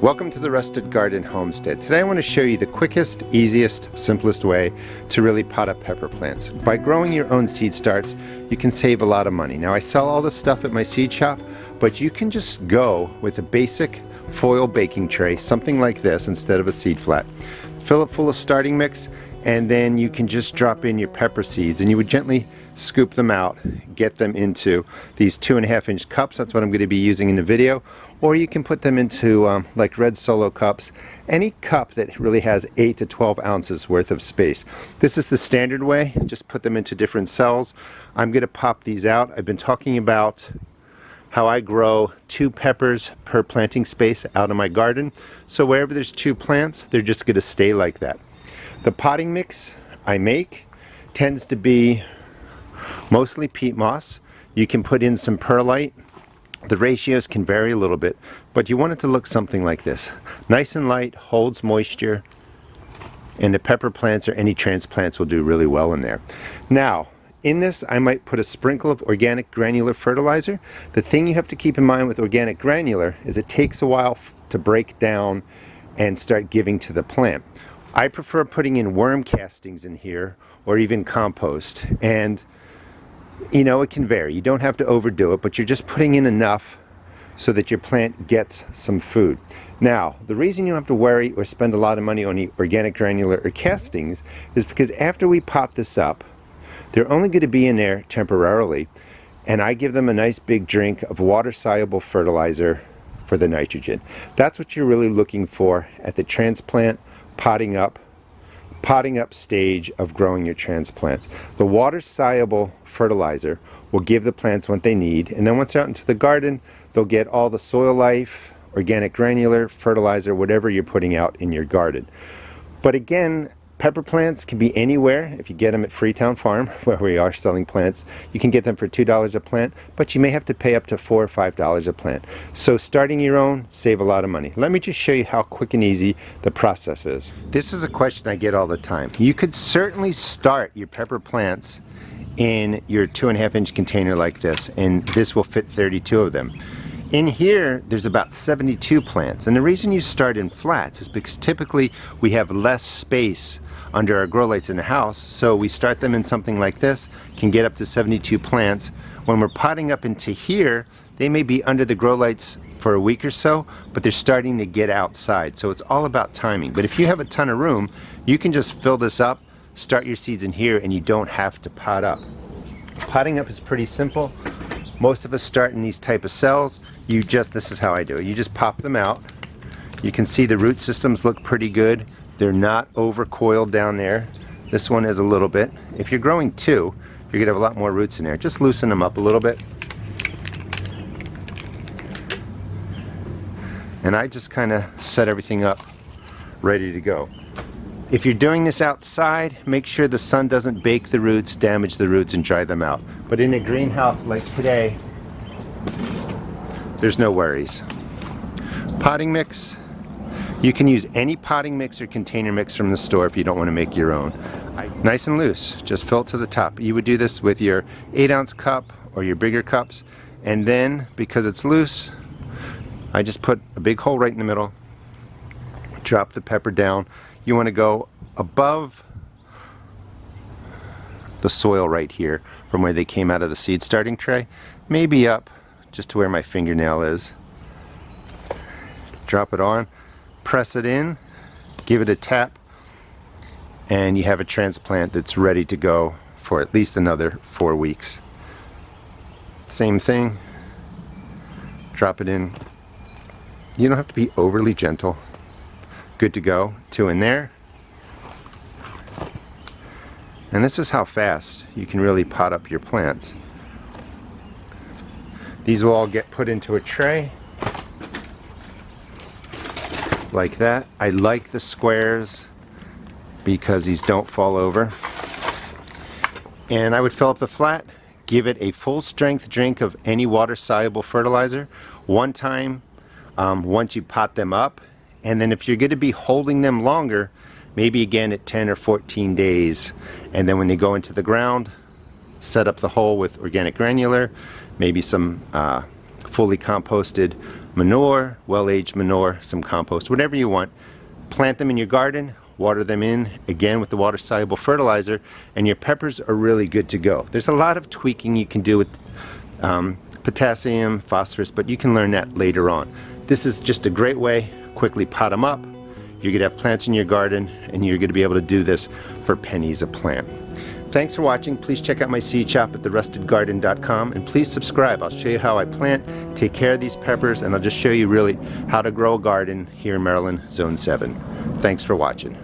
Welcome to the Rusted Garden Homestead. Today I want to show you the quickest, easiest, simplest way to really pot up pepper plants. By growing your own seed starts, you can save a lot of money. Now I sell all this stuff at my seed shop, but you can just go with a basic foil baking tray, something like this instead of a seed flat. Fill it full of starting mix, and then you can just drop in your pepper seeds, and you would gently scoop them out, get them into these 2.5-inch cups. That's what I'm going to be using in the video. Or you can put them into like red Solo cups, any cup that really has 8 to 12 ounces worth of space. This is the standard way. Just put them into different cells. I'm going to pop these out. I've been talking about how I grow 2 peppers per planting space out in my garden. So wherever there's 2 plants, they're just going to stay like that. The potting mix I make tends to be mostly peat moss. You can put in some perlite. The ratios can vary a little bit, but you want it to look something like this. Nice and light, holds moisture, and the pepper plants or any transplants will do really well in there. Now, in this I might put a sprinkle of organic granular fertilizer. The thing you have to keep in mind with organic granular is it takes a while to break down and start giving to the plant. I prefer putting in worm castings in here or even compost, and you know, it can vary. You don't have to overdo it, but you're just putting in enough so that your plant gets some food. Now, the reason you don't have to worry or spend a lot of money on the organic granular or castings is because after we pot this up, they're only going to be in there temporarily, and I give them a nice big drink of water-soluble fertilizer for the nitrogen. That's what you're really looking for at the transplant potting up stage of growing your transplants. The water-soluble fertilizer will give the plants what they need, and then once they're out into the garden, they'll get all the soil life, organic granular, fertilizer, whatever you're putting out in your garden. But again, pepper plants can be anywhere. If you get them at Freetown Farm, where we are selling plants, you can get them for $2 a plant, but you may have to pay up to $4 or $5 a plant. So starting your own, save a lot of money. Let me just show you how quick and easy the process is. This is a question I get all the time. You could certainly start your pepper plants in your 2.5-inch container like this, and this will fit 32 of them. In here, there's about 72 plants, and the reason you start in flats is because typically we have less space under our grow lights in the house, so we start them in something like this, can get up to 72 plants. When we're potting up into here, they may be under the grow lights for a week or so, but they're starting to get outside, so it's all about timing. But if you have a ton of room, you can just fill this up, start your seeds in here, and you don't have to pot up. Potting up is pretty simple. Most of us start in these type of cells. This is how I do it. You just pop them out. You can see the root systems look pretty good. They're not over coiled down there. This one is a little bit. If you're growing 2, you're gonna have a lot more roots in there. Just loosen them up a little bit. And I just kind of set everything up ready to go. If you're doing this outside, make sure the sun doesn't bake the roots, damage the roots, and dry them out. But in a greenhouse like today, there's no worries. Potting mix. You can use any potting mix or container mix from the store if you don't want to make your own. Nice and loose, just fill it to the top. You would do this with your 8-ounce cup or your bigger cups, and then because it's loose, I just put a big hole right in the middle, drop the pepper down. You want to go above the soil right here from where they came out of the seed starting tray, maybe up just to where my fingernail is. Drop it on, press it in, give it a tap, and you have a transplant that's ready to go for at least another 4 weeks. Same thing, drop it in. You don't have to be overly gentle. Good to go. 2 in there. And this is how fast you can really pot up your plants. These will all get put into a tray like that. I like the squares because these don't fall over. And I would fill up the flat, give it a full strength drink of any water-soluble fertilizer one time once you pot them up. And then if you're going to be holding them longer, maybe again at 10 or 14 days. And then when they go into the ground, set up the hole with organic granular, maybe some fully composted manure, well-aged manure, some compost, whatever you want. Plant them in your garden, water them in, again with the water-soluble fertilizer, and your peppers are really good to go. There's a lot of tweaking you can do with potassium, phosphorus, but you can learn that later on. This is just a great way. Quickly pot them up. You're going to have plants in your garden, and you're going to be able to do this for pennies a plant. Thanks for watching. Please check out my seed shop at therustedgarden.com, and please subscribe. I'll show you how I plant, take care of these peppers, and I'll just show you really how to grow a garden here in Maryland, Zone 7. Thanks for watching.